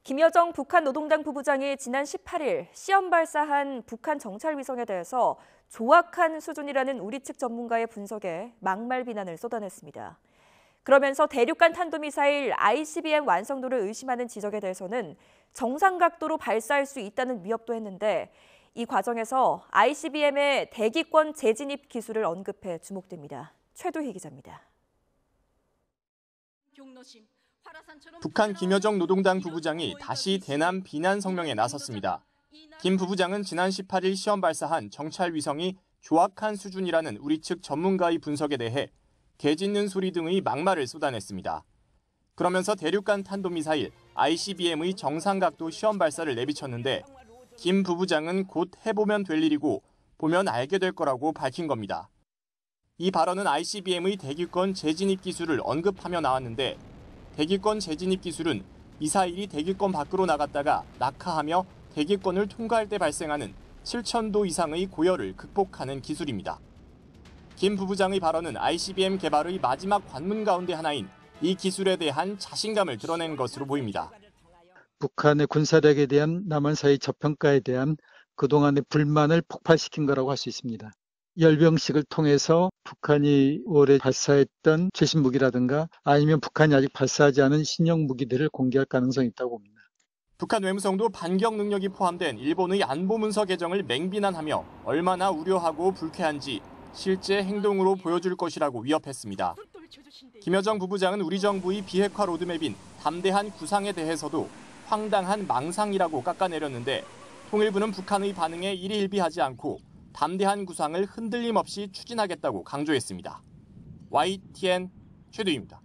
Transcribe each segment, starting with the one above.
김여정 북한 노동당 부부장이 지난 18일 시험 발사한 북한 정찰 위성에 대해서 조악한 수준이라는 우리 측 전문가의 분석에 막말 비난을 쏟아냈습니다. 그러면서 대륙간 탄도미사일 ICBM 완성도를 의심하는 지적에 대해서는 정상 각도로 발사할 수 있다는 위협도 했는데 이 과정에서 ICBM의 대기권 재진입 기술을 언급해 주목됩니다. 최두희 기자입니다. 북한 김여정 노동당 부부장이 다시 대남 비난 성명에 나섰습니다. 김 부부장은 지난 18일 시험 발사한 정찰 위성이 조악한 수준이라는 우리 측 전문가의 분석에 대해 개 짖는 소리 등의 막말을 쏟아냈습니다. 그러면서 대륙간 탄도미사일 ICBM의 정상각도 시험 발사를 내비쳤는데 김 부부장은 곧 해보면 될 일이고 보면 알게 될 거라고 밝힌 겁니다. 이 발언은 ICBM의 대기권 재진입 기술을 언급하며 나왔는데 대기권 재진입 기술은 미사일이 대기권 밖으로 나갔다가 낙하하며 대기권을 통과할 때 발생하는 7,000도 이상의 고열을 극복하는 기술입니다. 김 부부장의 발언은 ICBM 개발의 마지막 관문 가운데 하나인 이 기술에 대한 자신감을 드러낸 것으로 보입니다. 북한의 군사력에 대한 남한사의 저평가에 대한 그동안의 불만을 폭발시킨 거라고 할 수 있습니다. 열병식을 통해서 북한이 올해 발사했던 최신 무기라든가 아니면 북한이 아직 발사하지 않은 신형 무기들을 공개할 가능성이 있다고 봅니다. 북한 외무성도 반격 능력이 포함된 일본의 안보 문서 개정을 맹비난하며 얼마나 우려하고 불쾌한지 실제 행동으로 보여줄 것이라고 위협했습니다. 김여정 부부장은 우리 정부의 비핵화 로드맵인 담대한 구상에 대해서도 황당한 망상이라고 깎아내렸는데 통일부는 북한의 반응에 일희일비하지 않고 담대한 구상을 흔들림 없이 추진하겠다고 강조했습니다. YTN 최두희입니다.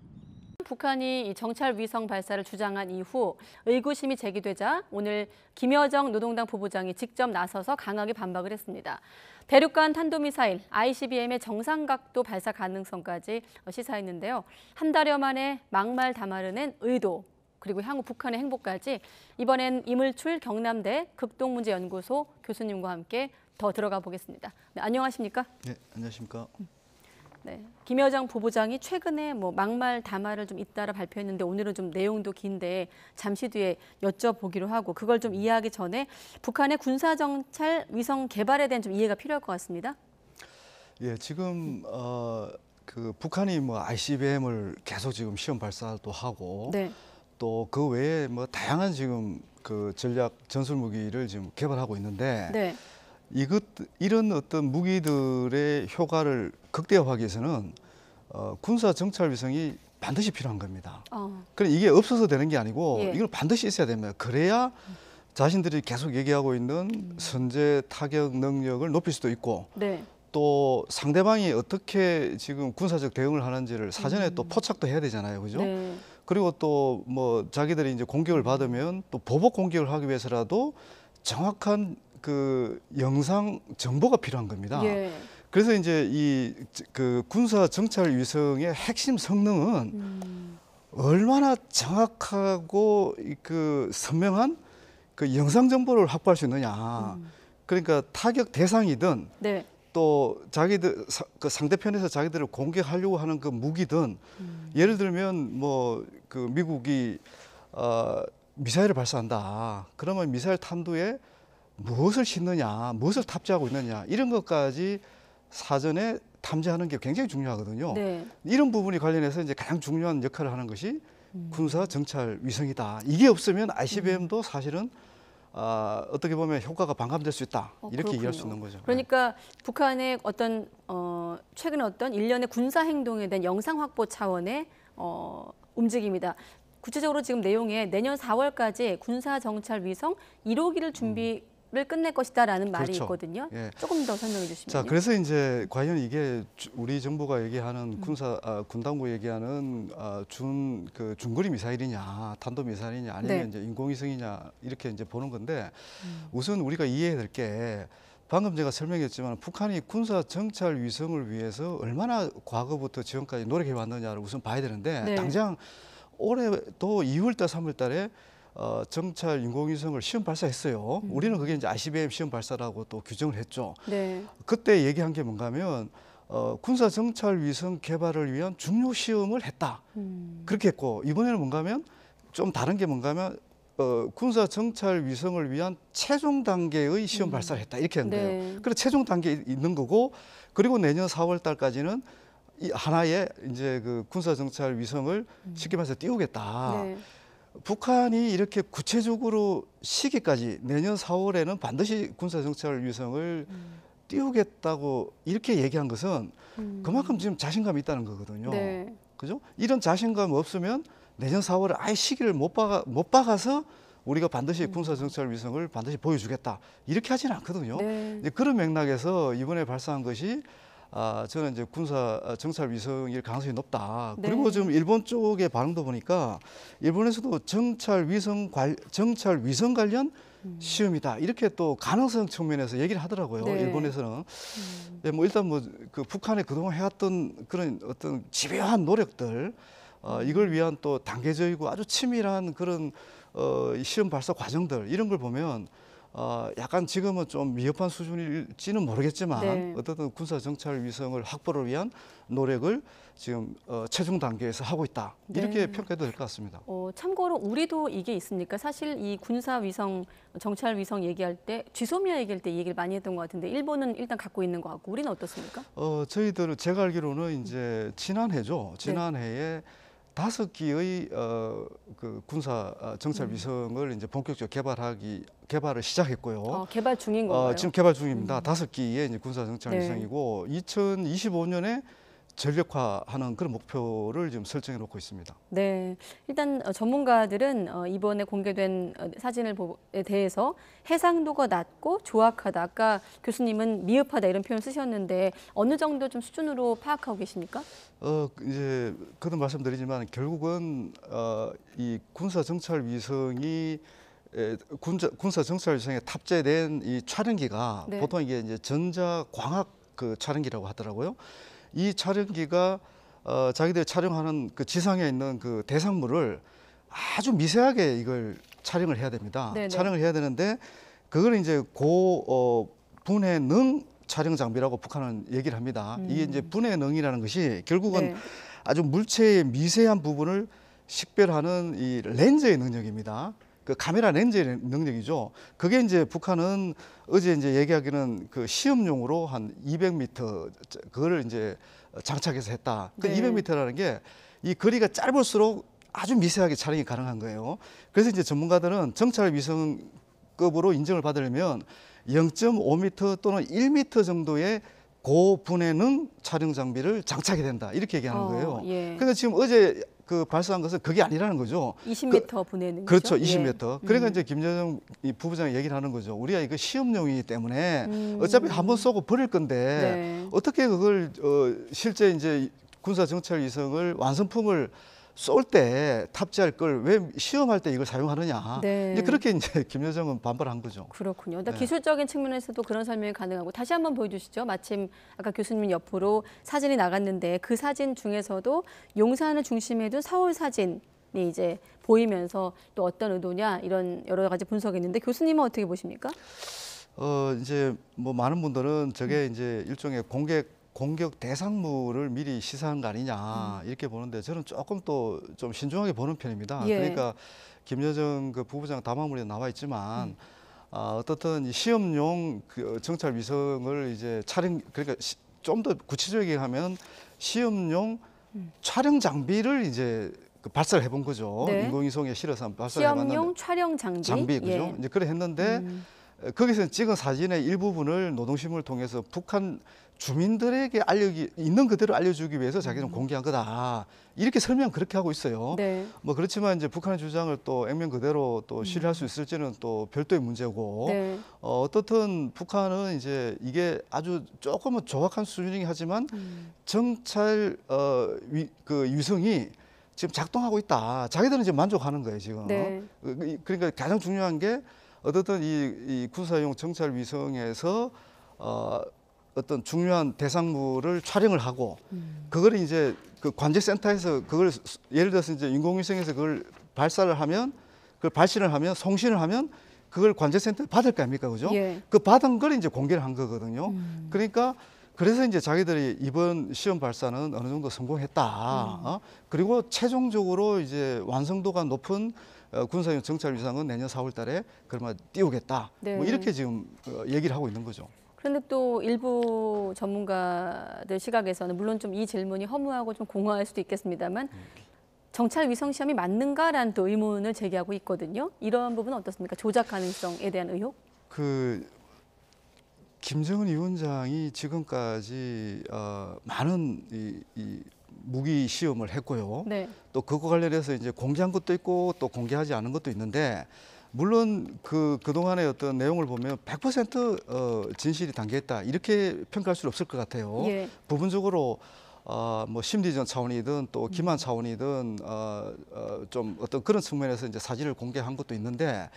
북한이 정찰 위성 발사를 주장한 이후 의구심이 제기되자 오늘 김여정 노동당 부부장이 직접 나서서 강하게 반박을 했습니다. 대륙간 탄도미사일 ICBM의 정상각도 발사 가능성까지 시사했는데요. 한 달여 만에 막말 담아내는 의도, 그리고 향후 북한의 행보까지 이번엔 이물출 경남대 극동문제연구소 교수님과 함께 더 들어가 보겠습니다. 네, 안녕하십니까? 네, 안녕하십니까? 네, 김여정 부부장이 최근에 막말 담화를 좀 잇따라 발표했는데 오늘은 좀 내용도 긴데 잠시 뒤에 여쭤보기로 하고 그걸 좀 이해하기 전에 북한의 군사정찰 위성 개발에 대한 좀 이해가 필요할 것 같습니다. 예, 지금 북한이 ICBM을 계속 지금 시험 발사도 하고 네. 또 그 외에 다양한 지금 전략 전술 무기를 지금 개발하고 있는데 네. 이런 어떤 무기들의 효과를 극대화하기 위해서는 군사 정찰 위성이 반드시 필요한 겁니다. 그럼 이게 없어서 되는 게 아니고 예. 이건 반드시 있어야 됩니다. 그래야 자신들이 계속 얘기하고 있는 선제 타격 능력을 높일 수도 있고 네. 또 상대방이 어떻게 지금 군사적 대응을 하는지를 사전에 또 포착도 해야 되잖아요, 그죠? 네. 그리고 또 자기들이 이제 공격을 받으면 또 보복 공격을 하기 위해서라도 정확한 영상 정보가 필요한 겁니다. 예. 그래서 이제 이 군사 정찰 위성의 핵심 성능은 얼마나 정확하고 선명한 영상 정보를 확보할 수 있느냐. 그러니까 타격 대상이든 네. 또 자기들 상대편에서 자기들을 공격하려고 하는 그 무기든 예를 들면 미국이 미사일을 발사한다. 그러면 미사일 탄두에 무엇을 싣느냐, 무엇을 탑재하고 있느냐 이런 것까지 사전에 탐지하는 게 굉장히 중요하거든요. 네. 이런 부분이 관련해서 이제 가장 중요한 역할을 하는 것이 군사 정찰 위성이다. 이게 없으면 ICBM도 사실은 어떻게 보면 효과가 반감될 수 있다. 이렇게 이해할 수 있는 거죠. 그러니까 북한의 최근에 일련의 군사 행동에 대한 영상 확보 차원의 움직임이다. 구체적으로 지금 내용에 내년 4월까지 군사 정찰 위성 1호기를 준비를 끝낼 것이다라는 말이 그렇죠. 있거든요. 예. 조금 더 설명해 주시면요. 자, 그래서 이제 과연 이게 우리 정부가 얘기하는 군당국 얘기하는 중거리 미사일이냐, 탄도 미사일이냐, 아니면 네. 이제 인공위성이냐 이렇게 이제 보는 건데 우선 우리가 이해해야 될 게 방금 제가 설명했지만 북한이 군사 정찰 위성을 위해서 얼마나 과거부터 지금까지 노력해 왔느냐를 우선 봐야 되는데 네. 당장 올해도 2월달, 3월달에 정찰 인공위성을 시험 발사했어요. 우리는 그게 이제 ICBM 시험 발사라고 또 규정을 했죠. 네. 그때 얘기한 게 뭔가 하면 군사 정찰 위성 개발을 위한 중요 시험을 했다. 그렇게 했고 이번에는 뭔가 하면 좀 다른 게 뭔가 하면 군사 정찰 위성을 위한 최종 단계의 시험 발사를 했다 이렇게 한 거예요. 네. 그래 최종 단계에 있는 거고 그리고 내년 4월 달까지는 이 하나의 이제 그 군사 정찰 위성을 쉽게 말해서 띄우겠다. 네. 북한이 이렇게 구체적으로 시기까지 내년 4월에는 반드시 군사 정찰 위성을 띄우겠다고 이렇게 얘기한 것은 그만큼 지금 자신감이 있다는 거거든요. 네. 그죠? 이런 자신감 없으면 내년 4월에 아예 시기를 못 박아서 우리가 반드시 군사 정찰 위성을 반드시 보여주겠다 이렇게 하지는 않거든요. 네. 이제 그런 맥락에서 이번에 발사한 것이 저는 이제 군사 정찰 위성일 가능성이 높다. 네. 그리고 지금 일본 쪽의 반응도 보니까 일본에서도 정찰 위성 관련 시험이다 이렇게 또 가능성 측면에서 얘기를 하더라고요. 네. 일본에서는 예, 뭐 일단 뭐 그 북한에 그동안 해왔던 그런 어떤 집요한 노력들 이걸 위한 또 단계적이고 아주 치밀한 그런 이 시험 발사 과정들 이런 걸 보면 약간 지금은 좀 미흡한 수준일지는 모르겠지만 네. 어떻든 군사 정찰 위성을 확보를 위한 노력을 지금 최종 단계에서 하고 있다 이렇게 네. 평가해도 될 것 같습니다. 참고로 우리도 이게 있습니까? 사실 이 군사 위성, 정찰 위성 얘기할 때 쥐소미아 얘기할 때 이 얘기를 많이 했던 것 같은데 일본은 일단 갖고 있는 것 같고 우리는 어떻습니까? 저희들은 제가 알기로는 이제 지난해죠. 지난해에 5기의 그 군사 정찰 위성을 이제 본격적으로 개발을 시작했고요. 개발 중인 건가요? 지금 개발 중입니다. 5기의 이제 군사 정찰 네. 위성이고 2025년에 전력화하는 그런 목표를 지금 설정해 놓고 있습니다. 네, 일단 전문가들은 이번에 공개된 사진에 대해서 해상도가 낮고 조악하다. 아까 교수님은 미흡하다 이런 표현 쓰셨는데 어느 정도 좀 수준으로 파악하고 계십니까? 이제 거듭 말씀드리지만 결국은 이 군사 정찰 위성이 군사 정찰 위성에 탑재된 이 촬영기가 네. 보통 이게 이제 전자 광학 그 촬영기라고 하더라고요. 이 촬영기가 자기들이 촬영하는 그 지상에 있는 그 대상물을 아주 미세하게 이걸 촬영을 해야 됩니다. 네네. 촬영을 해야 되는데 그걸 이제 분해능 촬영 장비라고 북한은 얘기를 합니다. 이게 이제 분해능이라는 것이 결국은 네. 아주 물체의 미세한 부분을 식별하는 이 렌즈의 능력입니다. 그 카메라 렌즈의 능력이죠. 그게 이제 북한은 어제 이제 얘기하기는 그 시험용으로 한 200m 그거를 이제 장착해서 했다. 그 네. 200m라는 게 이 거리가 짧을수록 아주 미세하게 촬영이 가능한 거예요. 그래서 이제 전문가들은 정찰 위성급으로 인정을 받으려면 0.5m 또는 1m 정도의 고분해능 촬영 장비를 장착해야 된다. 이렇게 얘기하는 거예요. 예. 그러니까 지금 어제 그 발사한 것은 그게 아니라는 거죠. 20m 보내는 그렇죠. 거죠? 20m. 그러니까 이제 김여정 이 부부장이 얘기를 하는 거죠. 우리가 이거 시험용이기 때문에 음. 어차피 한번 쏘고 버릴 건데 네. 어떻게 그걸 실제 이제 군사 정찰 위성을 완성품을 쏠 때 탑재할 걸 왜 시험할 때 이걸 사용하느냐. 네. 이제 그렇게 이제 김여정은 반발한 거죠. 그렇군요. 그러니까 네. 기술적인 측면에서도 그런 설명이 가능하고 다시 한번 보여주시죠. 마침 아까 교수님 옆으로 사진이 나갔는데 그 사진 중에서도 용산을 중심에 둔 서울 사진이 이제 보이면서 또 어떤 의도냐 이런 여러 가지 분석이 있는데 교수님은 어떻게 보십니까? 이제 뭐 많은 분들은 저게 이제 일종의 공격 대상물을 미리 시사한 거 아니냐 이렇게 보는데 저는 조금 또 좀 신중하게 보는 편입니다. 예. 그러니까 김여정 그 부부장 담화물에 나와 있지만 어떻든 이 시험용 그 정찰 위성을 이제 그러니까 좀 더 구체적이게 하면 시험용 촬영 장비를 이제 그 발사를 해본 거죠. 네. 인공위성에 실어서 발사를 해봤는데 시험용 촬영 장비. 그죠? 예. 이제 그래 했는데 거기서 찍은 사진의 일부분을 노동신문을 통해서 북한 주민들에게 있는 그대로 알려주기 위해서 자기는 공개한 거다. 이렇게 설명 그렇게 하고 있어요. 네. 뭐 그렇지만 이제 북한의 주장을 또 액면 그대로 또 신뢰할 수 있을지는 또 별도의 문제고. 네. 어떻든 북한은 이제 이게 아주 조금은 조악한 수준이긴 하지만 정찰 그 위성이 지금 작동하고 있다. 자기들은 지금 만족하는 거예요 지금. 네. 그러니까 가장 중요한 게 어떻든 이 군사용 정찰 위성에서 어떤 중요한 대상물을 촬영을 하고 그걸 이제 그 관제센터에서 그걸 예를 들어서 이제 인공위성에서 그걸 발사를 하면 그걸 발신을 하면 송신을 하면 그걸 관제센터에 받을 거 아닙니까, 그죠? 예. 그 받은 걸 이제 공개를 한 거거든요. 그러니까 그래서 이제 자기들이 이번 시험 발사는 어느 정도 성공했다. 그리고 최종적으로 이제 완성도가 높은 군사용 정찰 위성은 내년 4월달에 그러면 띄우겠다. 네. 뭐 이렇게 지금 얘기를 하고 있는 거죠. 그런데 또 일부 전문가들 시각에서는 물론 좀 이 질문이 허무하고 좀 공허할 수도 있겠습니다만 정찰 위성 시험이 맞는가라는 또 의문을 제기하고 있거든요. 이런 부분은 어떻습니까? 조작 가능성에 대한 의혹? 김정은 위원장이 지금까지 많은 이 무기 시험을 했고요. 네. 또 그거 관련해서 이제 공개한 것도 있고 또 공개하지 않은 것도 있는데 물론 그동안의 어떤 내용을 보면 100% 진실이 담겨있다 이렇게 평가할 수는 없을 것 같아요. 예. 부분적으로 뭐 심리전 차원이든 또 기만 차원이든 좀 어떤 그런 측면에서 이제 사진을 공개한 것도 있는데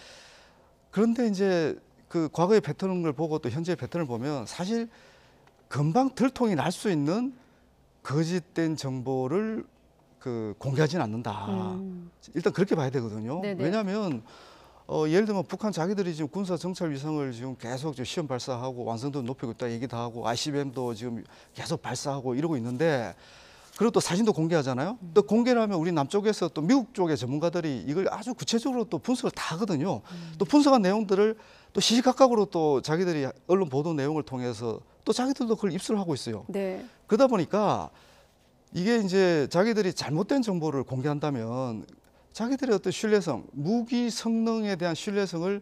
그런데 이제 그 과거의 패턴을 보고 또 현재의 패턴을 보면 사실 금방 들통이 날 수 있는 거짓된 정보를 공개하지는 않는다. 일단 그렇게 봐야 되거든요. 네네. 왜냐하면 예를 들면 북한 자기들이 지금 군사 정찰 위성을 지금 계속 지금 시험 발사하고 완성도 높이고 있다 얘기도 하고 ICBM도 지금 계속 발사하고 이러고 있는데 그리고 또 사진도 공개하잖아요. 또 공개를 하면 우리 남쪽에서 또 미국 쪽의 전문가들이 이걸 아주 구체적으로 또 분석을 다 하거든요. 또 분석한 내용들을 또 시시각각으로 또 자기들이 언론 보도 내용을 통해서 또 자기들도 그걸 입수를 하고 있어요. 네. 그러다 보니까 이게 이제 자기들이 잘못된 정보를 공개한다면 자기들의 어떤 신뢰성, 무기 성능에 대한 신뢰성을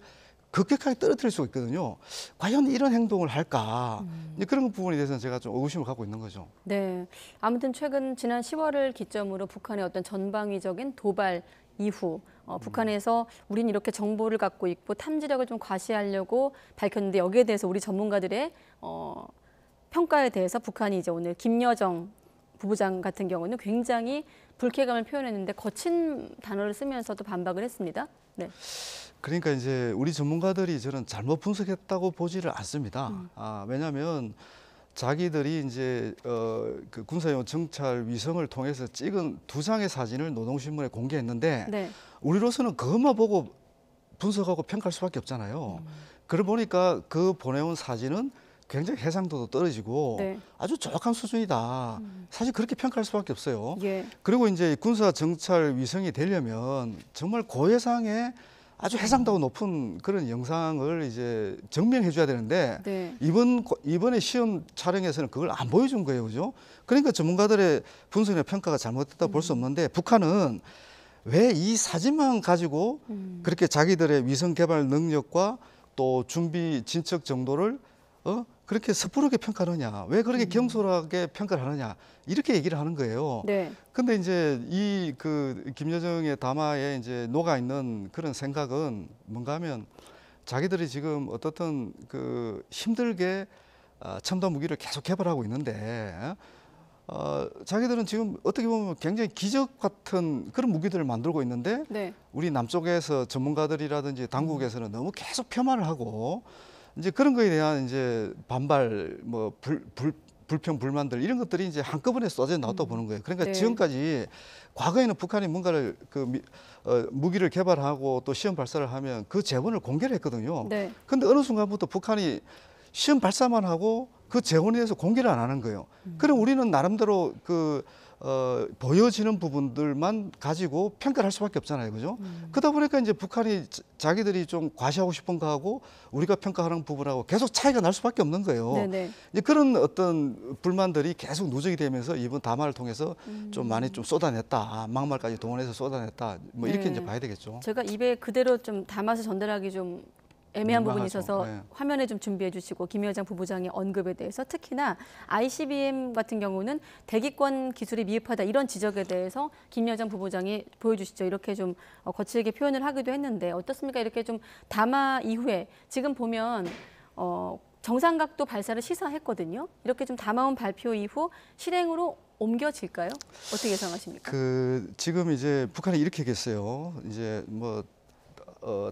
급격하게 떨어뜨릴 수가 있거든요. 과연 이런 행동을 할까? 이제 그런 부분에 대해서는 제가 좀 의구심을 갖고 있는 거죠. 네. 아무튼 최근 지난 10월을 기점으로 북한의 어떤 전방위적인 도발 이후 북한에서 우린 이렇게 정보를 갖고 있고 탐지력을 좀 과시하려고 밝혔는데 여기에 대해서 우리 전문가들의 평가에 대해서 북한이 이제 오늘 김여정 부부장 같은 경우는 굉장히 불쾌감을 표현했는데 거친 단어를 쓰면서도 반박을 했습니다. 네. 그러니까 이제 우리 전문가들이 저는 잘못 분석했다고 보지를 않습니다. 왜냐하면 자기들이 이제 그 군사용 정찰 위성을 통해서 찍은 2장의 사진을 노동신문에 공개했는데 네. 우리로서는 그것만 보고 분석하고 평가할 수밖에 없잖아요. 그러고 보니까 그 보내온 사진은 굉장히 해상도도 떨어지고 네. 아주 정확한 수준이다. 사실 그렇게 평가할 수밖에 없어요. 예. 그리고 이제 군사 정찰 위성이 되려면 정말 고해상의 아주 해상도가 높은 그런 영상을 이제 증명해 줘야 되는데 네. 이번에 시험 촬영에서는 그걸 안 보여준 거예요. 그죠? 그러니까 전문가들의 분석이나 평가가 잘못됐다고 볼 수 없는데 북한은 왜 이 사진만 가지고 그렇게 자기들의 위성 개발 능력과 또 준비 진척 정도를 그렇게 섣부르게 평가하느냐, 왜 그렇게 경솔하게 평가를 하느냐, 이렇게 얘기를 하는 거예요. 네. 근데 이제 이 김여정의 담화에 이제 녹아 있는 그런 생각은 뭔가 하면 자기들이 지금 어떻든 힘들게 첨단 무기를 계속 개발하고 있는데 자기들은 지금 어떻게 보면 굉장히 기적 같은 그런 무기들을 만들고 있는데 네. 우리 남쪽에서 전문가들이라든지 당국에서는 너무 계속 폄하를 하고 이제 그런 거에 대한 이제 반발, 뭐 불평, 불만들 이런 것들이 이제 한꺼번에 쏟아져 나왔다고 보는 거예요. 그러니까 네. 지금까지 과거에는 북한이 뭔가를 무기를 개발하고 또 시험 발사를 하면 그 재원을 공개를 했거든요. 네. 근데 어느 순간부터 북한이 시험 발사만 하고 그 재원에 대해서 공개를 안 하는 거예요. 그럼 우리는 나름대로 보여지는 부분들만 가지고 평가를 할 수밖에 없잖아요. 그죠? 그러다 보니까 이제 북한이 자기들이 좀 과시하고 싶은 거하고 우리가 평가하는 부분하고 계속 차이가 날 수밖에 없는 거예요. 네네. 이제 그런 어떤 불만들이 계속 누적이 되면서 이번 담화를 통해서 좀 많이 좀 쏟아냈다. 막말까지 동원해서 쏟아냈다. 뭐 이렇게 네. 이제 봐야 되겠죠. 제가 입에 그대로 좀 담아서 전달하기 좀 애매한 부분이 민망하죠. 있어서 네. 화면에 좀 준비해 주시고 김여정 부부장의 언급에 대해서 특히나 ICBM 같은 경우는 대기권 기술이 미흡하다 이런 지적에 대해서 김여정 부부장이 보여주시죠. 이렇게 좀 거칠게 표현을 하기도 했는데 어떻습니까? 이렇게 좀 담화 이후에 지금 보면 정상각도 발사를 시사했거든요. 이렇게 좀 담화문 발표 이후 실행으로 옮겨질까요? 어떻게 예상하십니까? 지금 이제 북한이 이렇게 얘기했어요. 이제 뭐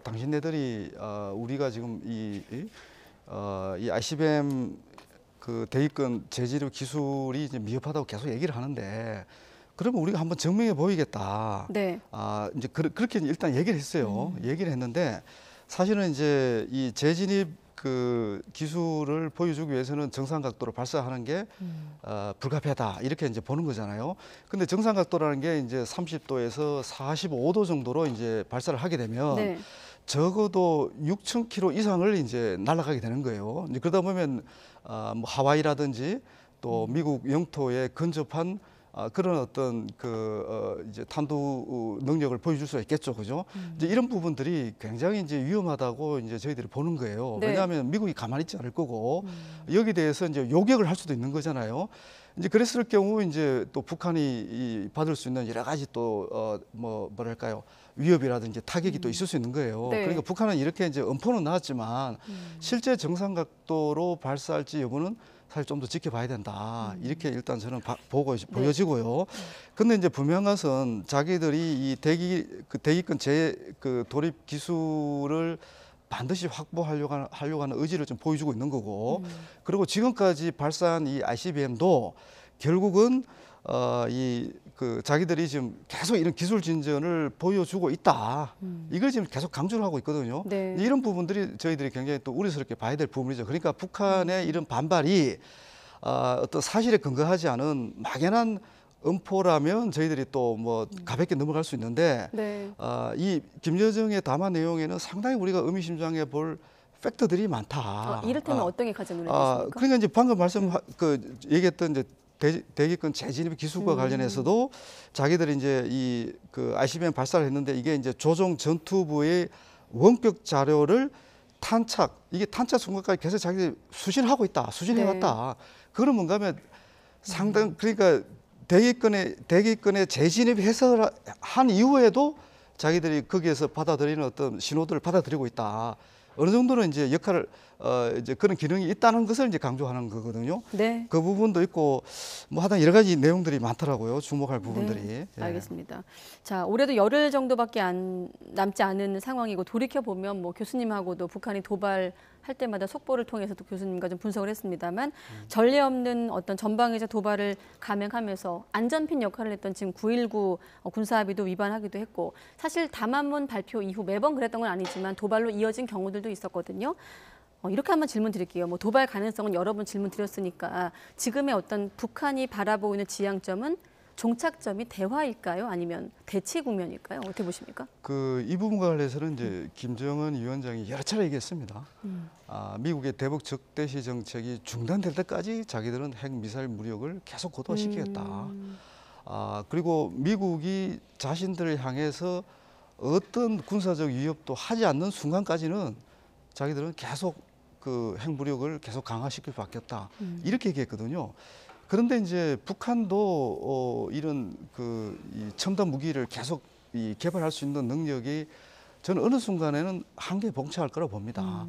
당신네들이 우리가 지금 이 ICBM 대기권 재지류 기술이 이제 미흡하다고 계속 얘기를 하는데 그러면 우리가 한번 증명해 보이겠다. 네. 이제 그렇게 일단 얘기를 했어요. 얘기를 했는데 사실은 이제 이 재진입 그 기술을 보여주기 위해서는 정상 각도로 발사하는 게 불가피하다 이렇게 이제 보는 거잖아요. 근데 정상 각도라는 게 이제 30도에서 45도 정도로 이제 발사를 하게 되면 네. 적어도 6,000km 이상을 이제 날아가게 되는 거예요. 이제 그러다 보면 뭐 하와이라든지 또 미국 영토에 근접한 그런 어떤 이제 탄도 능력을 보여줄 수가 있겠죠, 그죠? 이제 이런 부분들이 굉장히 이제 위험하다고 이제 저희들이 보는 거예요. 네. 왜냐하면 미국이 가만히 있지 않을 거고 여기 대해서 이제 요격을 할 수도 있는 거잖아요. 이제 그랬을 경우 이제 또 북한이 받을 수 있는 여러 가지 또 뭐랄까요? 위협이라든지 타격이 또 있을 수 있는 거예요. 네. 그러니까 북한은 이렇게 이제 엄포는 나왔지만 실제 정상 각도로 발사할지 여부는 사실 좀 더 지켜봐야 된다. 이렇게 일단 저는 보여지고요. 근데 이제 분명한 것은 자기들이 이 대기권 돌입 기술을 반드시 확보하려고 하는 의지를 좀 보여주고 있는 거고, 그리고 지금까지 발사한 이 ICBM도 결국은 자기들이 지금 계속 이런 기술 진전을 보여주고 있다. 이걸 지금 계속 강조를 하고 있거든요. 네. 이런 부분들이 저희들이 굉장히 또 우려스럽게 봐야 될 부분이죠. 그러니까 북한의 이런 반발이 어떤 사실에 근거하지 않은 막연한 음포라면 저희들이 또 뭐 가볍게 넘어갈 수 있는데 네. 이 김여정의 담화 내용에는 상당히 우리가 의미심장해 볼 팩트들이 많다. 이를테면 어떤 게 가장 눈에 띄십니까? 그러니까 이제 방금 얘기했던 이제 대기권 재진입 기술과 관련해서도 자기들이 이제 ICBM 발사를 했는데 이게 이제 조종 전투부의 원격 자료를 이게 탄착 순간까지 계속 자기들이 수신하고 있다, 수신해왔다. 그거는 뭔가 하면 그러니까 대기권에 재진입해서 한 이후에도 자기들이 거기에서 받아들이는 어떤 신호들을 받아들이고 있다. 어느 정도는 이제 역할을 이제 그런 기능이 있다는 것을 이제 강조하는 거거든요. 네. 그 부분도 있고 뭐 하여튼 여러 가지 내용들이 많더라고요. 주목할 부분들이. 네, 예. 알겠습니다. 자, 올해도 열흘 정도밖에 남지 않은 상황이고 돌이켜 보면 뭐 교수님하고도 북한이 도발할 때마다 속보를 통해서도 교수님과 좀 분석을 했습니다만 전례 없는 어떤 전방위적 도발을 감행하면서 안전핀 역할을 했던 지금 9.19 군사합의도 위반하기도 했고 사실 담화문 발표 이후 매번 그랬던 건 아니지만 도발로 이어진 경우들도 있었거든요. 이렇게 한번 질문 드릴게요. 뭐 도발 가능성은 여러 번 질문 드렸으니까 지금의 어떤 북한이 바라보고 있는 지향점은 종착점이 대화일까요? 아니면 대치 국면일까요? 어떻게 보십니까? 이 부분과 관련해서는 이제 김정은 위원장이 여러 차례 얘기했습니다. 미국의 대북 적대시 정책이 중단될 때까지 자기들은 핵 미사일 무력을 계속 고도화시키겠다. 그리고 미국이 자신들을 향해서 어떤 군사적 위협도 하지 않는 순간까지는 자기들은 계속 핵 무력을 계속 강화시킬 수밖에 없다. 이렇게 얘기했거든요. 그런데 이제 북한도 이런 이 첨단 무기를 계속 개발할 수 있는 능력이 저는 어느 순간에는 한계에 봉착할 거라고 봅니다.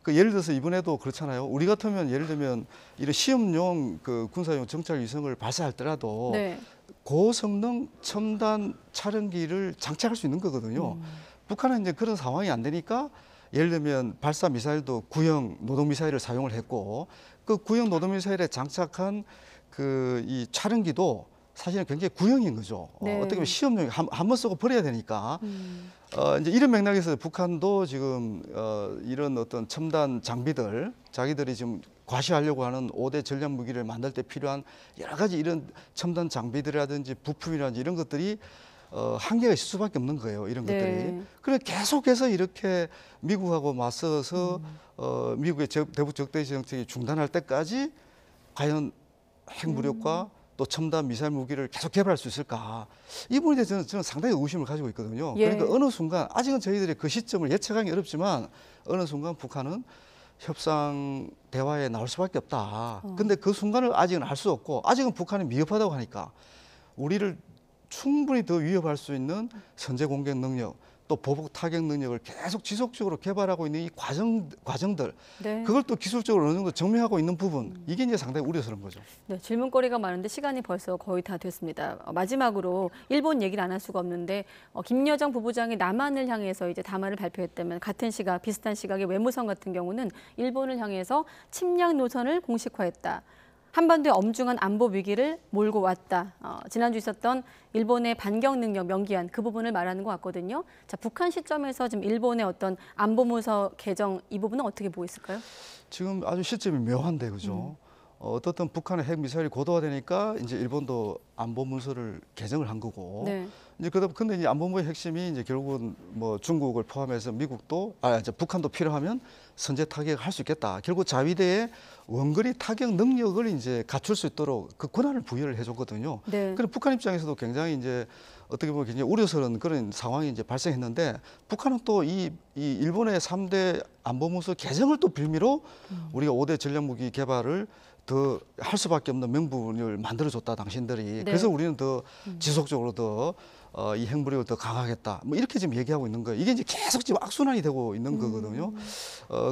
예를 들어서 이번에도 그렇잖아요. 우리 같으면 예를 들면 이런 시험용 군사용 정찰 위성을 발사할 때라도 네. 고성능 첨단 촬영기를 장착할 수 있는 거거든요. 북한은 이제 그런 상황이 안 되니까 예를 들면 발사 미사일도 구형 노동 미사일을 사용을 했고 그 구형 노동 미사일에 장착한 이 촬영기도 사실은 굉장히 구형인 거죠. 네. 어떻게 보면 시험용 한 번 쓰고 버려야 되니까 이제 이런 맥락에서 북한도 지금 이런 어떤 첨단 장비들 자기들이 지금 과시하려고 하는 5대 전략 무기를 만들 때 필요한 여러 가지 이런 첨단 장비들이라든지 부품이라든지 이런 것들이 한계가 있을 수밖에 없는 거예요. 이런 네. 것들이. 그래 계속해서 이렇게 미국하고 맞서서 미국의 대북 적대시 정책이 중단할 때까지 과연 핵 무력과 또 첨단 미사일 무기를 계속 개발할 수 있을까? 이 부분에 대해서 저는 상당히 의구심을 가지고 있거든요. 예. 그러니까 어느 순간 아직은 저희들이 그 시점을 예측하기 어렵지만 어느 순간 북한은 협상 대화에 나올 수밖에 없다. 근데 그 순간을 아직은 알 수 없고 아직은 북한이 미흡하다고 하니까 우리를 충분히 더 위협할 수 있는 선제 공격 능력 또 보복 타격 능력을 계속 지속적으로 개발하고 있는 이 과정들 네. 그걸 또 기술적으로 어느 정도 증명하고 있는 부분 이게 이제 상당히 우려스러운 거죠. 네, 질문거리가 많은데 시간이 벌써 거의 다 됐습니다. 마지막으로 일본 얘기를 안 할 수가 없는데 김여정 부부장이 남한을 향해서 이제 담화를 발표했다면 같은 시각 비슷한 시각의 외무성 같은 경우는 일본을 향해서 침략 노선을 공식화했다. 한반도의 엄중한 안보 위기를 몰고 왔다. 지난주 있었던 일본의 반격 능력 명기한 그 부분을 말하는 것 같거든요. 자, 북한 시점에서 지금 일본의 어떤 안보문서 개정 이 부분은 어떻게 보였을까요? 지금 아주 시점이 묘한데 그죠? 어떻든 북한의 핵 미사일이 고도화되니까 이제 일본도 안보 문서를 개정을 한 거고. 네. 이제 근데 이제 안보무의 핵심이 이제 결국은 뭐 중국을 포함해서 미국도 이제 북한도 필요하면 선제 타격할 수 있겠다. 결국 자위대의 원거리 타격 능력을 이제 갖출 수 있도록 그 권한을 부여를 해줬거든요. 네. 그럼 북한 입장에서도 굉장히 이제 어떻게 보면 굉장히 우려스러운 그런 상황이 이제 발생했는데 북한은 또 이 일본의 3대 안보문서 개정을 또 빌미로 우리가 5대 전략무기 개발을 더 할 수밖에 없는 명분을 만들어줬다 당신들이. 네. 그래서 우리는 더 지속적으로 더 이 핵무력을 더 강화하겠다. 뭐 이렇게 지금 얘기하고 있는 거예요. 이게 이제 계속 지금 악순환이 되고 있는 거거든요.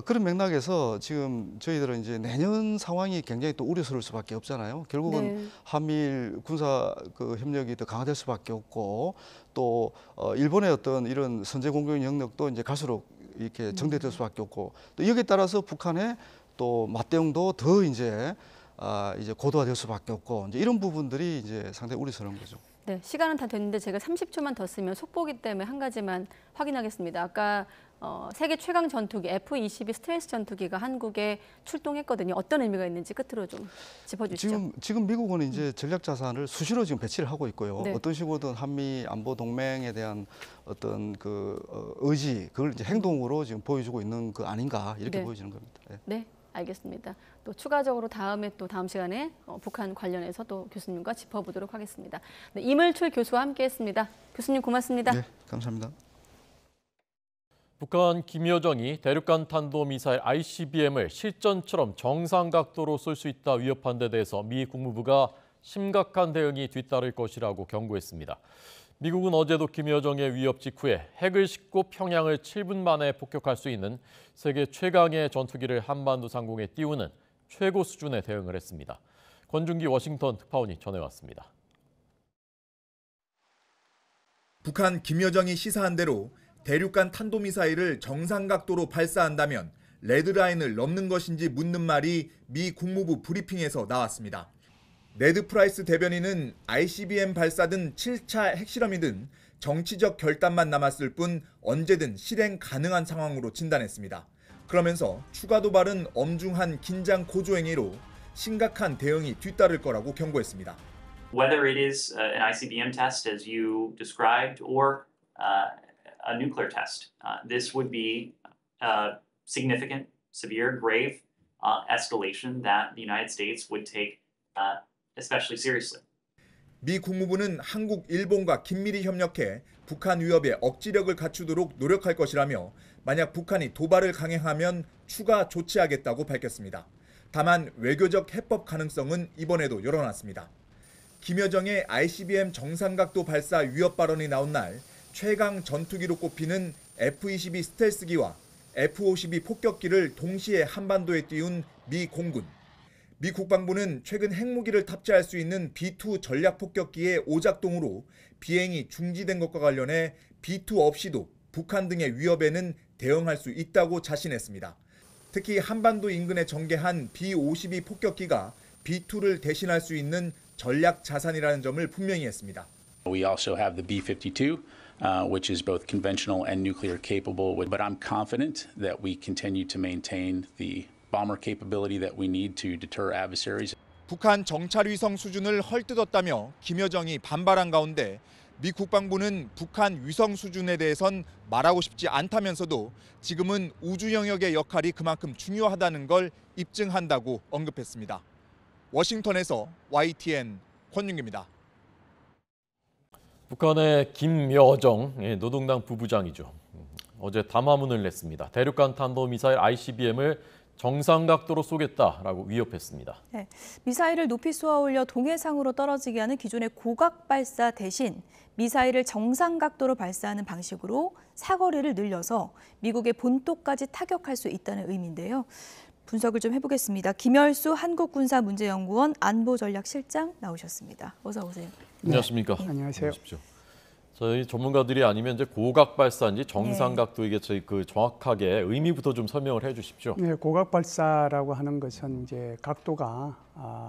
그런 맥락에서 지금 저희들은 이제 내년 상황이 굉장히 또 우려스러울 수밖에 없잖아요. 결국은 네. 한미일 군사 그 협력이 더 강화될 수밖에 없고 또 일본의 어떤 이런 선제 공격 영역도 이제 갈수록 이렇게 정대될 수밖에 없고 또 여기에 따라서 북한의 또 맞대응도 더 이제 고도화될 수밖에 없고 이제 이런 부분들이 이제 상당히 우려스러운 거죠. 네, 시간은 다 됐는데 제가 30초만 더 쓰면 속보기 때문에 한 가지만 확인하겠습니다. 아까 세계 최강 전투기 F-22 스텔스 전투기가 한국에 출동했거든요. 어떤 의미가 있는지 끝으로 좀 짚어주시죠. 지금 미국은 이제 전략 자산을 수시로 지금 배치를 하고 있고요. 네. 어떤 식으로든 한미 안보 동맹에 대한 어떤 그 의지 그걸 이제 행동으로 지금 보여주고 있는 거 아닌가 이렇게 네. 보여지는 겁니다. 네. 네, 알겠습니다. 또 추가적으로 다음 시간에 북한 관련해서 또 교수님과 짚어보도록 하겠습니다. 네, 이물출 교수와 함께했습니다. 교수님 고맙습니다. 네, 감사합니다. 북한 김여정이 대륙간 탄도미사일 ICBM을 실전처럼 정상 각도로 쏠 수 있다 위협한 데 대해서 미 국무부가 심각한 대응이 뒤따를 것이라고 경고했습니다. 미국은 어제도 김여정의 위협 직후에 핵을 싣고 평양을 7분 만에 폭격할 수 있는 세계 최강의 전투기를 한반도 상공에 띄우는 최고 수준의 대응을 했습니다. 권준기 워싱턴 특파원이 전해왔습니다. 북한 김여정이 시사한 대로 대륙간 탄도미사일을 정상 각도로 발사한다면 레드라인을 넘는 것인지 묻는 말이 미 국무부 브리핑에서 나왔습니다. 네드 프라이스 대변인은 ICBM 발사든 7차 핵실험이든 정치적 결단만 남았을 뿐 언제든 실행 가능한 상황으로 진단했습니다. 그러면서 추가 도발은 엄중한 긴장 고조 행위로 심각한 대응이 뒤따를 거라고 경고했습니다. Whether it is an ICBM test as you described or a nuclear test, this would be a significant, severe, grave escalation that the United States would take especially seriously. 미 국무부는 한국, 일본과 긴밀히 협력해 북한 위협에 억지력을 갖추도록 노력할 것이라며 만약 북한이 도발을 강행하면 추가 조치하겠다고 밝혔습니다. 다만 외교적 해법 가능성은 이번에도 열어놨습니다. 김여정의 ICBM 정상각도 발사 위협 발언이 나온 날 최강 전투기로 꼽히는 F-22 스텔스기와 F-52 폭격기를 동시에 한반도에 띄운 미 공군. 미 국방부는 최근 핵무기를 탑재할 수 있는 B-2 전략 폭격기의 오작동으로 비행이 중지된 것과 관련해 B-2 없이도 북한 등의 위협에는 대응할 수 있다고 자신했습니다. 특히 한반도 인근에 전개한 B-52 폭격기가 B-2를 대신할 수 있는 전략 자산이라는 점을 분명히 했습니다. We also have the B-52, which is both conventional and nuclear capable. But I'm confident that we continue to maintain the bomber capability that we need to deter adversaries. 북한 정찰위성 수준을 헐뜯었다며 김여정이 반발한 가운데 미 국방부는 북한 위성 수준에 대해선 말하고 싶지 않다면서도 지금은 우주 영역의 역할이 그만큼 중요하다는 걸 입증한다고 언급했습니다. 워싱턴에서 YTN 권윤기입니다. 북한의 김여정 노동당 부부장이죠. 어제 담화문을 냈습니다. 대륙간 탄도미사일 ICBM을 정상 각도로 쏘겠다라고 위협했습니다. 네, 미사일을 높이 쏘아 올려 동해상으로 떨어지게 하는 기존의 고각 발사 대신 미사일을 정상 각도로 발사하는 방식으로 사거리를 늘려서 미국의 본토까지 타격할 수 있다는 의미인데요. 분석을 좀 해보겠습니다. 김열수 한국군사문제연구원 안보전략실장 나오셨습니다. 어서 오세요. 안녕하십니까? 안녕하세요. 저희 전문가들이 아니면 이제 고각 발사인지 정상 각도 이게 저희 그 정확하게 의미부터 좀 설명을 해주십시오. 네, 고각 발사라고 하는 것은 이제 각도가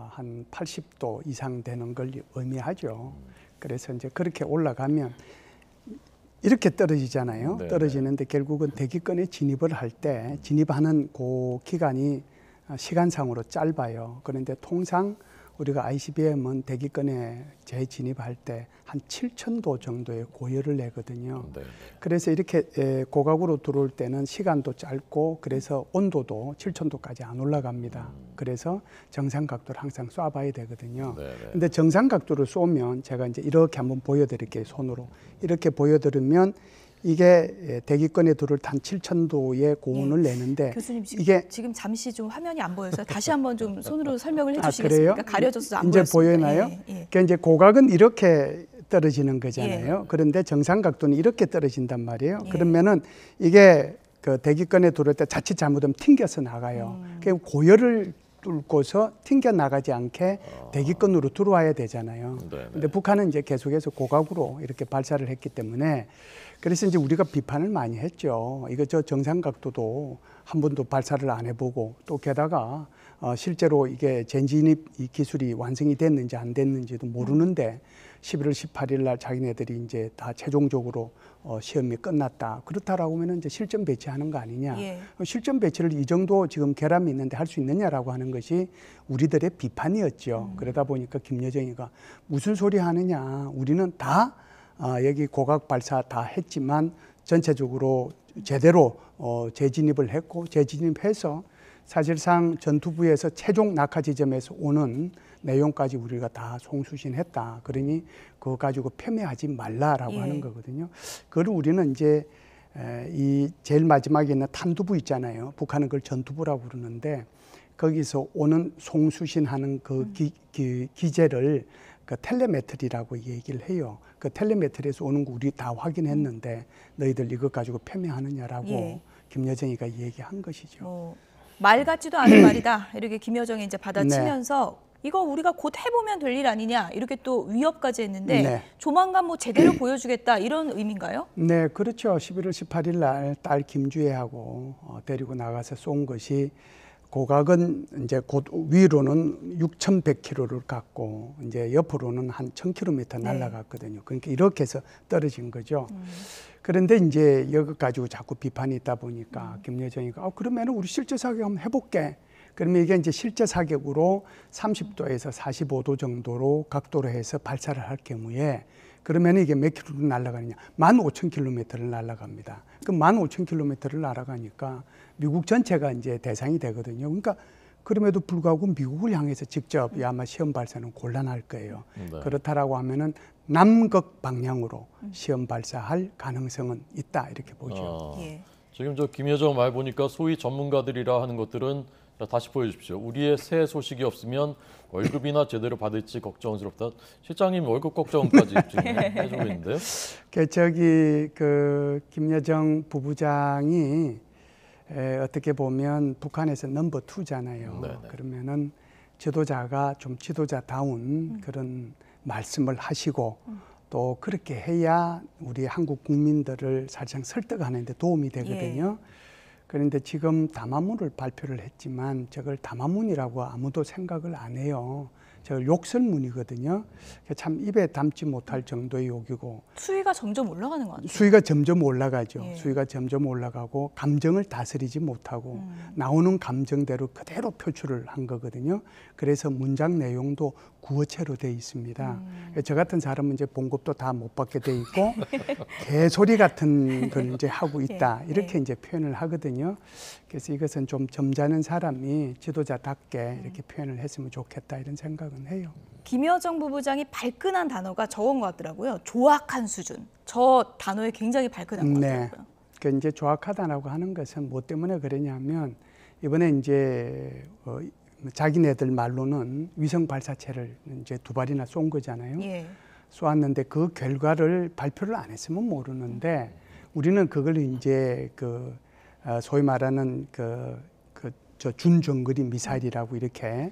한 80도 이상 되는 걸 의미하죠. 그래서 이제 그렇게 올라가면 이렇게 떨어지잖아요. 네네. 떨어지는데 결국은 대기권에 진입을 할 때 진입하는 그 기간이 시간상으로 짧아요. 그런데 통상 우리가 ICBM은 대기권에 재진입할 때 한 7,000도 정도의 고열을 내거든요. 네네. 그래서 이렇게 고각으로 들어올 때는 시간도 짧고 그래서 온도도 7,000도까지 안 올라갑니다. 그래서 정상 각도를 항상 쏴봐야 되거든요. 네네. 근데 정상 각도를 쏘면 제가 이제 이렇게 한번 보여드릴게요. 손으로 이렇게 보여드리면 이게 대기권에 들어올 단 7,000도의 고온을 내는데 교수님 이게 지금 잠시 좀 화면이 안 보여서 다시 한번 좀 손으로 설명을 그래요? 해주시겠습니까? 가려져서 안 이제 보였습니다. 보이나요? 예, 예. 그러니까 이제 고각은 이렇게 떨어지는 거잖아요. 그런데 정상 각도는 이렇게 떨어진단 말이에요. 그러면은 이게 그 대기권에 들어올 때 자칫 잘못하면 튕겨서 나가요. 그 고열을 뚫고서 튕겨 나가지 않게 대기권으로 들어와야 되잖아요. 근데 북한은 이제 계속해서 고각으로 이렇게 발사를 했기 때문에 그래서 이제 우리가 비판을 많이 했죠. 이거 저 정상 각도도 한 번도 발사를 안 해보고 또 게다가 실제로 이게 전진입 이 기술이 완성이 됐는지 안 됐는지도 모르는데 11월 18일 날 자기네들이 이제 다 최종적으로 시험이 끝났다. 그렇다라고 하면 이제 실전 배치하는 거 아니냐. 실전 배치를 이 정도 지금 결함이 있는데 할 수 있느냐라고 하는 것이 우리들의 비판이었죠. 그러다 보니까 김여정이가 무슨 소리 하느냐. 우리는 다 여기 고각 발사 다 했지만 전체적으로 제대로 재진입을 했고 재진입해서 사실상 전투부에서 최종 낙하 지점에서 오는 내용까지 우리가 다 송수신했다. 그러니 그거 가지고 폄훼하지 말라라고 하는 거거든요. 그걸 우리는 이제 이 제일 마지막에 있는 탄두부 있잖아요. 북한은 그걸 전투부라고 그러는데 거기서 오는 송수신하는 그 기제를 그 텔레메트리라고 얘기를 해요. 그 텔레메트리에서 오는 거 우리 다 확인했는데 너희들 이것 가지고 폄훼하느냐라고 김여정이가 얘기한 것이죠. 말 같지도 않은 말이다. 이렇게 김여정이 이제 받아치면서 이거 우리가 곧 해보면 될 일 아니냐 이렇게 또 위협까지 했는데 조만간 뭐 제대로 보여주겠다 이런 의미인가요? 네, 그렇죠. 11월 18일 날 딸 김주혜하고 데리고 나가서 쏜 것이 고각은 이제 곧 위로는 6,100km를 갔고 이제 옆으로는 한 1,000km 날아갔거든요. 그러니까 이렇게 해서 떨어진 거죠. 그런데 이제 이거 가지고 자꾸 비판이 있다 보니까 김여정이가 그러면 우리 실제 사격 한번 해볼게. 그러면 이게 이제 실제 사격으로 30도에서 45도 정도로 각도로 해서 발사를 할 경우에 그러면 이게 몇 킬로를 날아가느냐? 15,000km를 날아갑니다. 그 15,000km를 날아가니까 미국 전체가 이제 대상이 되거든요. 그러니까 그럼에도 불구하고 미국을 향해서 직접 아마 시험 발사는 곤란할 거예요. 그렇다라고 하면은 남극 방향으로 시험 발사할 가능성은 있다 이렇게 보죠. 지금 저 김여정 말 보니까 소위 전문가들이라 하는 것들은 다시 보여주십시오. 우리의 새 소식이 없으면 월급이나 제대로 받을지 걱정스럽다. 실장님 월급 걱정까지 지금 해주고 있는데요. 그 김여정 부부장이 어떻게 보면 북한에서 넘버 2잖아요. 그러면은 지도자가 좀 지도자다운 그런 말씀을 하시고 또 그렇게 해야 우리 한국 국민들을 사실상 설득하는 데 도움이 되거든요. 그런데 지금 담화문을 발표를 했지만 저걸 담화문이라고 아무도 생각을 안 해요. 저걸 욕설문이거든요. 참 입에 담지 못할 정도의 욕이고 수위가 점점 올라가는 것 같아요. 수위가 점점 올라가죠. 수위가 점점 올라가고 감정을 다스리지 못하고 나오는 감정대로 그대로 표출을 한 거거든요. 그래서 문장 내용도 구어체로 돼 있습니다. 저 같은 사람은 이제 봉급도 다 못 받게 돼 있고 개소리 같은 걸 이제 하고 있다 이렇게 이제 표현을 하거든요. 그래서 이것은 좀 점잖은 사람이 지도자답게 이렇게 표현을 했으면 좋겠다 이런 생각은 해요. 김여정 부부장이 발끈한 단어가 적은 것 같더라고요. 조악한 수준. 저 단어에 굉장히 발끈한 것 같더라고요. 그 이제 조악하다라고 하는 것은 뭐 때문에 그러냐면 이번에 이제 자기네들 말로는 위성 발사체를 이제 2발이나 쏜 거잖아요. 쏘았는데 그 결과를 발표를 안 했으면 모르는데 우리는 그걸 이제 소위 말하는 저 준정거리 미사일이라고 이렇게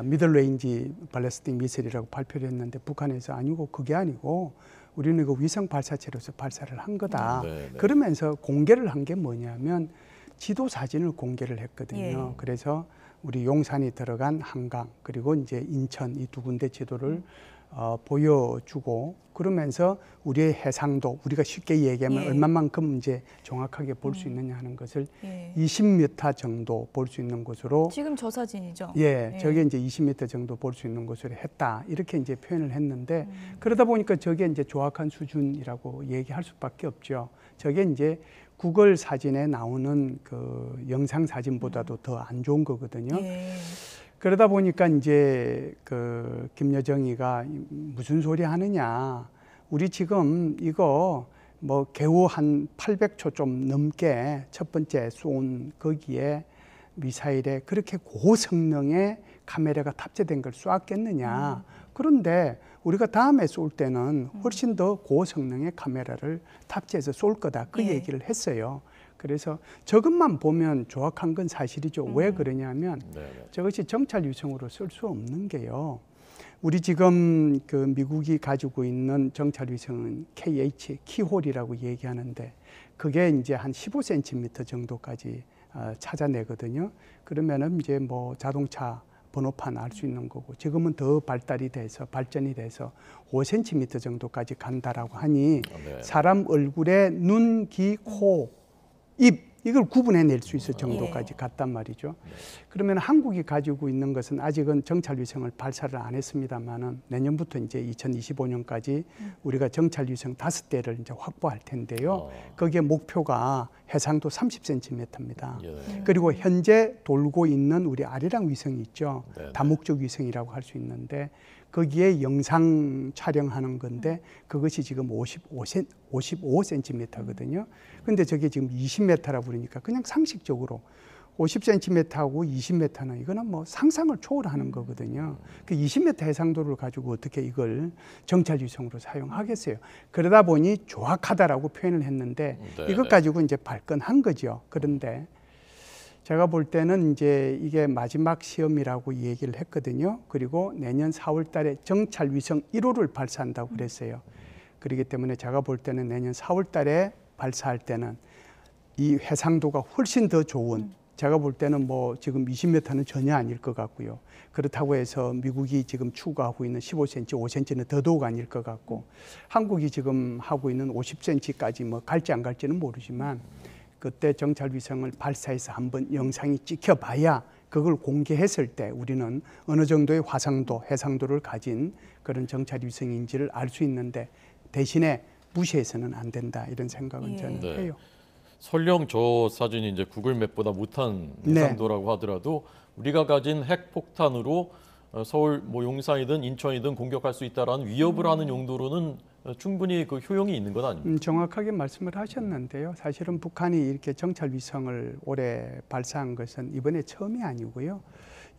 미들 레인지 발리스틱 미사일이라고 발표를 했는데 북한에서 아니고 그게 아니고 우리는 이거 위성 발사체로서 발사를 한 거다. 네. 그러면서 공개를 한 게 뭐냐면 지도 사진을 공개를 했거든요. 예. 그래서 우리 용산이 들어간 한강 그리고 이제 인천 이 두 군데 지도를 보여주고 그러면서 우리의 해상도 우리가 쉽게 얘기하면 예. 얼마만큼 이제 정확하게 볼 수 있느냐 하는 것을 예. 20m 정도 볼 수 있는 곳으로 지금 저 사진이죠. 예, 저게 이제 20m 정도 볼 수 있는 곳으로 했다 이렇게 이제 표현을 했는데 그러다 보니까 저게 이제 조악한 수준이라고 얘기할 수밖에 없죠. 저게 이제 구글 사진에 나오는 그 영상 사진보다도 더 안 좋은 거거든요. 예. 그러다 보니까 이제 그 김여정이가 무슨 소리 하느냐. 우리 지금 이거 뭐 겨우 한 800초 좀 넘게 첫 번째 쏜 거기에 미사일에 그렇게 고성능의 카메라가 탑재된 걸 쏘았겠느냐. 그런데 우리가 다음에 쏠 때는 훨씬 더 고성능의 카메라를 탑재해서 쏠 거다. 그 예. 얘기를 했어요. 그래서 저것만 보면 조악한 건 사실이죠. 왜 그러냐면 저것이 정찰 위성으로 쓸 수 없는 게요. 우리 지금 그 미국이 가지고 있는 정찰 위성은 KH, 키홀이라고 얘기하는데 그게 이제 한 15cm 정도까지 찾아내거든요. 그러면은 이제 뭐 자동차 번호판 알 수 있는 거고 지금은 더 발전이 돼서 5cm 정도까지 간다라고 하니 사람 얼굴에 눈, 귀, 코, 입 이걸 구분해낼 수 있을 정도까지 갔단 말이죠. 그러면 한국이 가지고 있는 것은 아직은 정찰 위성을 발사를 안 했습니다만은 내년부터 이제 2025년까지 우리가 정찰 위성 5대를 이제 확보할 텐데요. 거기에 목표가 해상도 30cm입니다. 그리고 현재 돌고 있는 우리 아리랑 위성이 있죠. 다목적 위성이라고 할 수 있는데 거기에 영상 촬영하는 건데 그것이 지금 55cm거든요. 근데 저게 지금 20m라고 그러니까 그냥 상식적으로 50cm하고 20m는 이거는 뭐 상상을 초월하는 거거든요. 그 20m 해상도를 가지고 어떻게 이걸 정찰 위성으로 사용하겠어요. 그러다 보니 조악하다라고 표현을 했는데 이것 가지고 이제 발끈한 거죠. 그런데 제가 볼 때는 이제 이게 마지막 시험이라고 얘기를 했거든요. 그리고 내년 4월 달에 정찰 위성 1호를 발사한다고 그랬어요. 그렇기 때문에 제가 볼 때는 내년 4월 달에 발사할 때는 이 해상도가 훨씬 더 좋은 제가 볼 때는 뭐 지금 20m는 전혀 아닐 것 같고요. 그렇다고 해서 미국이 지금 추구하고 있는 15cm, 5cm는 더더욱 아닐 것 같고 한국이 지금 하고 있는 50cm까지 뭐 갈지 안 갈지는 모르지만 그때 정찰 위성을 발사해서 한번 영상이 찍혀봐야 그걸 공개했을 때 우리는 어느 정도의 화성도, 해상도를 가진 그런 정찰 위성인지를 알 수 있는데 대신에 무시해서는 안 된다 이런 생각은 저는 해요. 설령 저 사진이 이제 구글 맵보다 못한 해상도라고 하더라도 우리가 가진 핵폭탄으로 서울 뭐 용산이든 인천이든 공격할 수 있다라는 위협을 하는 용도로는 충분히 그 효용이 있는 건 아닙니까? 정확하게 말씀을 하셨는데요. 사실은 북한이 이렇게 정찰 위성을 올해 발사한 것은 이번에 처음이 아니고요.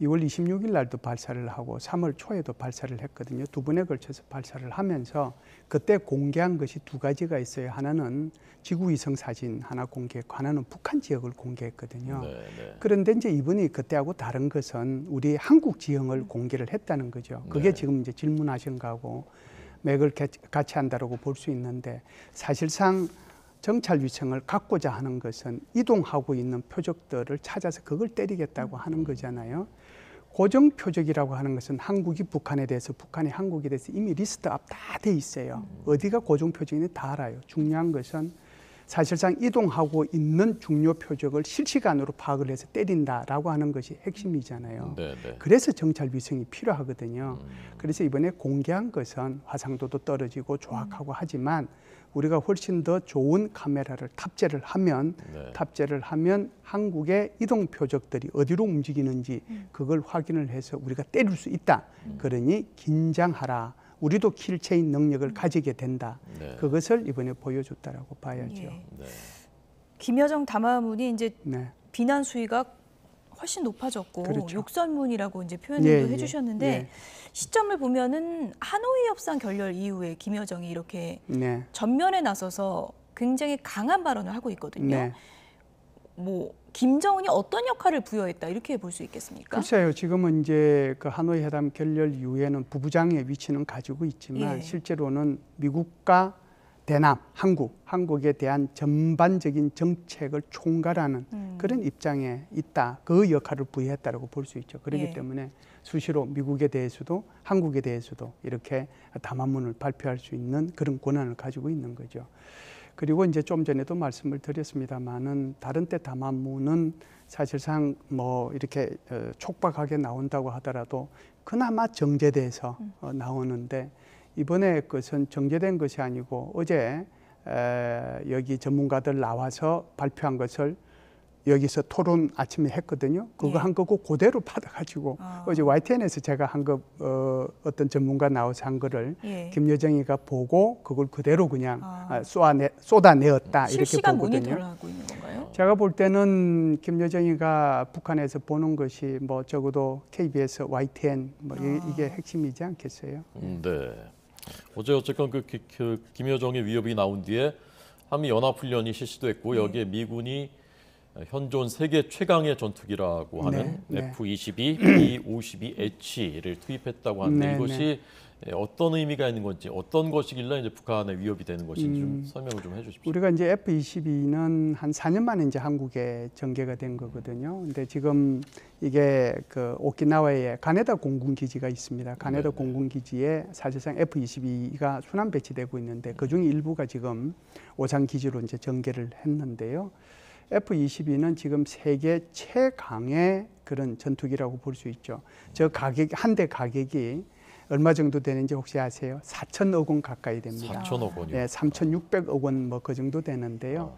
2월 26일 날도 발사를 하고 3월 초에도 발사를 했거든요. 두 번에 걸쳐서 발사를 하면서 그때 공개한 것이 두 가지가 있어요. 하나는 지구위성 사진 하나 공개했고 하나는 북한 지역을 공개했거든요. 그런데 이제 이번에 그때하고 다른 것은 우리 한국 지형을 공개를 했다는 거죠. 그게 지금 이제 질문하신 거하고 맥을 같이 한다고 볼 수 있는데 사실상 정찰 위성을 갖고자 하는 것은 이동하고 있는 표적들을 찾아서 그걸 때리겠다고 하는 거잖아요. 고정 표적이라고 하는 것은 한국이 북한에 대해서 북한이 한국에 대해서 이미 리스트업 다 돼 있어요. 어디가 고정 표적인지 다 알아요. 중요한 것은 사실상 이동하고 있는 중요 표적을 실시간으로 파악을 해서 때린다라고 하는 것이 핵심이잖아요. 그래서 정찰 위성이 필요하거든요. 그래서 이번에 공개한 것은 화상도도 떨어지고 조악하고 하지만 우리가 훨씬 더 좋은 카메라를 탑재를 하면 한국의 이동 표적들이 어디로 움직이는지 그걸 확인을 해서 우리가 때릴 수 있다. 그러니 긴장하라. 우리도 킬체인 능력을 가지게 된다. 그것을 이번에 보여줬다라고 봐야죠. 김여정 담화문이 이제 비난 수위가 훨씬 높아졌고 욕설문이라고 이제 표현도 해주셨는데 시점을 보면은 하노이 협상 결렬 이후에 김여정이 이렇게 전면에 나서서 굉장히 강한 발언을 하고 있거든요. 뭐 김정은이 어떤 역할을 부여했다 이렇게 볼 수 있겠습니까? 글쎄요. 지금은 이제 그 하노이 회담 결렬 이후에는 부부장의 위치는 가지고 있지만 실제로는 미국과 대남, 한국에 대한 전반적인 정책을 총괄하는 그런 입장에 있다. 그 역할을 부여했다고 볼 수 있죠. 그렇기 때문에 수시로 미국에 대해서도 한국에 대해서도 이렇게 담화문을 발표할 수 있는 그런 권한을 가지고 있는 거죠. 그리고 이제 좀 전에도 말씀을 드렸습니다만은 다른 때 담화문은 사실상 뭐 이렇게 촉박하게 나온다고 하더라도 그나마 정제돼서 나오는데 이번에 것은 정제된 것이 아니고 어제 여기 전문가들 나와서 발표한 것을 여기서 토론 아침에 했거든요. 그거 한 거고 그대로 받아가지고 어제 YTN에서 제가 한 거 어떤 전문가 나와서 한 거를 김여정이가 보고 그걸 그대로 그냥 쏟아내었다 이렇게 실시간 보거든요. 모니터를 하고 있는 건가요? 제가 볼 때는 김여정이가 북한에서 보는 것이 뭐 적어도 KBS, YTN 뭐 이게 핵심이지 않겠어요? 네. 어제 어쨌건 그 김여정의 위협이 나온 뒤에 한미 연합훈련이 실시됐고 여기에 미군이 현존 세계 최강의 전투기라고 하는 F-22, B-52H를 투입했다고 하는데 이것이 어떤 의미가 있는 건지 어떤 것이길래 이제 북한의 위협이 되는 것인지 좀 설명을 좀 해주십시오. 우리가 이제 F-22는 한 4년 만에 이제 한국에 전개가 된 거거든요. 근데 지금 이게 그 오키나와에 가네다 공군기지가 있습니다. 가네다 공군기지에 사실상 F-22가 순환 배치되고 있는데 그 중에 일부가 지금 오산 기지로 이제 전개를 했는데요. F-22는 지금 세계 최강의 그런 전투기라고 볼 수 있죠. 저 가격, 한 대 가격이 얼마 정도 되는지 혹시 아세요? 4천억 원 가까이 됩니다. 4천억 원이요? 네, 3,600억 원 뭐 그 정도 되는데요.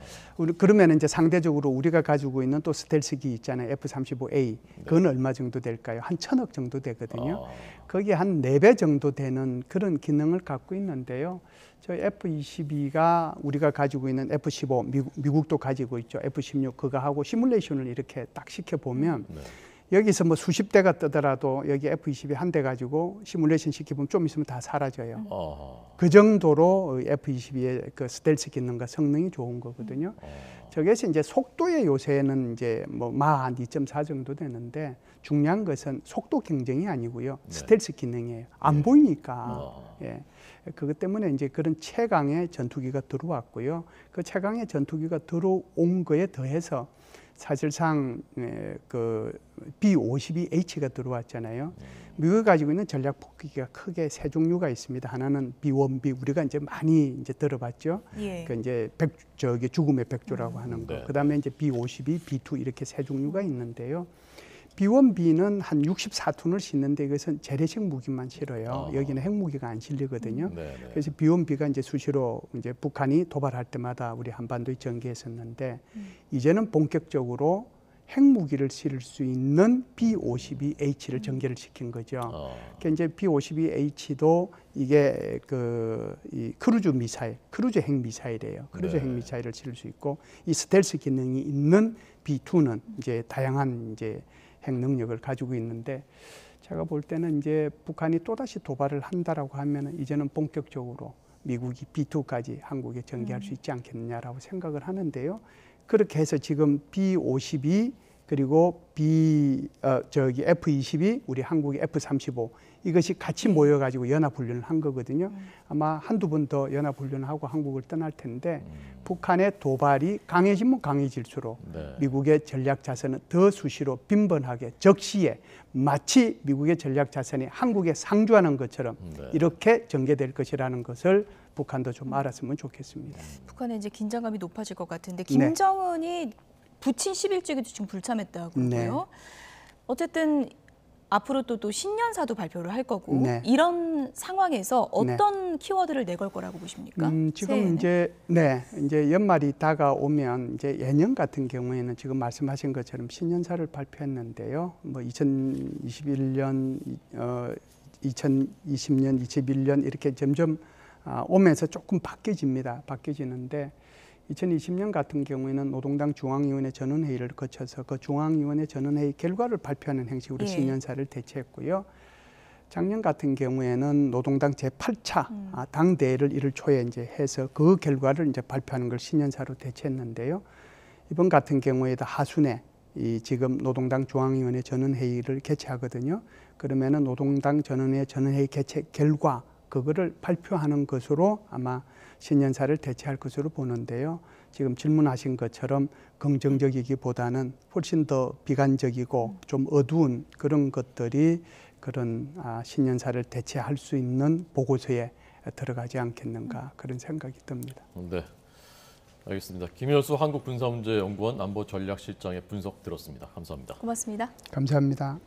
그러면 이제 상대적으로 우리가 가지고 있는 또 스텔스기 있잖아요. F-35A. 그건 얼마 정도 될까요? 한 1,000억 정도 되거든요. 거기에 한 4배 정도 되는 그런 기능을 갖고 있는데요. 저 F-22가 우리가 가지고 있는 F-15, 미국도 가지고 있죠. F-16 그거 하고 시뮬레이션을 이렇게 딱 시켜보면 여기서 뭐 수십 대가 뜨더라도 여기 F-22 한 대 가지고 시뮬레이션 시켜보면 좀 있으면 다 사라져요. 그 정도로 F-22의 그 스텔스 기능과 성능이 좋은 거거든요. 저기에서 이제 속도의 요새는 이제 뭐 마 한 2.4 정도 되는데 중요한 것은 속도 경쟁이 아니고요. 스텔스 기능이에요. 안 보이니까. 예. 그것 때문에 이제 그런 최강의 전투기가 들어왔고요. 그 최강의 전투기가 들어온 거에 더해서 사실상 그 B-52H가 들어왔잖아요. 미국이 가지고 있는 전략 폭기가 크게 세 종류가 있습니다. 하나는 B-1B 우리가 이제 많이 이제 들어봤죠. 그 이제 저기 죽음의 백조라고 하는 거. 그다음에 이제 B-52, B-2 이렇게 세 종류가 있는데요. B-1B는 한 64톤을 싣는데 이것은 재래식 무기만 실어요. 여기는 핵무기가 안 실리거든요. 그래서 B-1B가 이제 수시로 이제 북한이 도발할 때마다 우리 한반도에 전개했었는데 이제는 본격적으로 핵무기를 실을 수 있는 B-52H를 전개를 시킨 거죠. 그러니까 이제 B-52H도 이게 이 크루즈 미사일, 크루즈 핵 미사일이에요. 크루즈 핵 미사일을 실을 수 있고 이 스텔스 기능이 있는 B-2는 이제 다양한 이제 핵 능력을 가지고 있는데 제가 볼 때는 이제 북한이 또다시 도발을 한다라고 하면은 이제는 본격적으로 미국이 B-2까지 한국에 전개할 수 있지 않겠느냐라고 생각을 하는데요. 그렇게 해서 지금 B-52 그리고 F-22 우리 한국의 F-35 이것이 같이 모여가지고 연합훈련을 한 거거든요. 아마 한두 번 더 연합훈련하고 한국을 떠날 텐데 북한의 도발이 강해지면 강해질수록 미국의 전략 자산은 더 수시로 빈번하게 적시에 마치 미국의 전략 자산이 한국에 상주하는 것처럼 이렇게 전개될 것이라는 것을 북한도 좀 알았으면 좋겠습니다. 북한의 이제 긴장감이 높아질 것 같은데 김정은이 부친 10일째기도 지금 불참했다고 그러고요. 어쨌든 앞으로 또 신년사도 발표를 할 거고 이런 상황에서 어떤 키워드를 내걸 거라고 보십니까? 지금 이제 연말이 다가오면 이제 예년 같은 경우에는 지금 말씀하신 것처럼 신년사를 발표했는데요. 뭐 2021년, 2020년, 21년 이렇게 점점 오면서 조금 바뀌지는데 2020년 같은 경우에는 노동당 중앙위원회 전원회의를 거쳐서 그 중앙위원회 전원회의 결과를 발표하는 형식으로 신년사를 대체했고요. 작년 같은 경우에는 노동당 제8차 당대회를 1월 초에 이제 해서 그 결과를 이제 발표하는 걸 신년사로 대체했는데요. 이번 같은 경우에도 하순에 이 지금 노동당 중앙위원회 전원회의를 개최하거든요. 그러면은 노동당 전원회의 개최 결과 그거를 발표하는 것으로 아마 신년사를 대체할 것으로 보는데요. 지금 질문하신 것처럼 긍정적이기보다는 훨씬 더 비관적이고 좀 어두운 그런 것들이 그런 신년사를 대체할 수 있는 보고서에 들어가지 않겠는가 그런 생각이 듭니다. 네, 알겠습니다. 김효수 한국군사문제연구원 안보전략실장의 분석 들었습니다. 감사합니다. 고맙습니다. 감사합니다.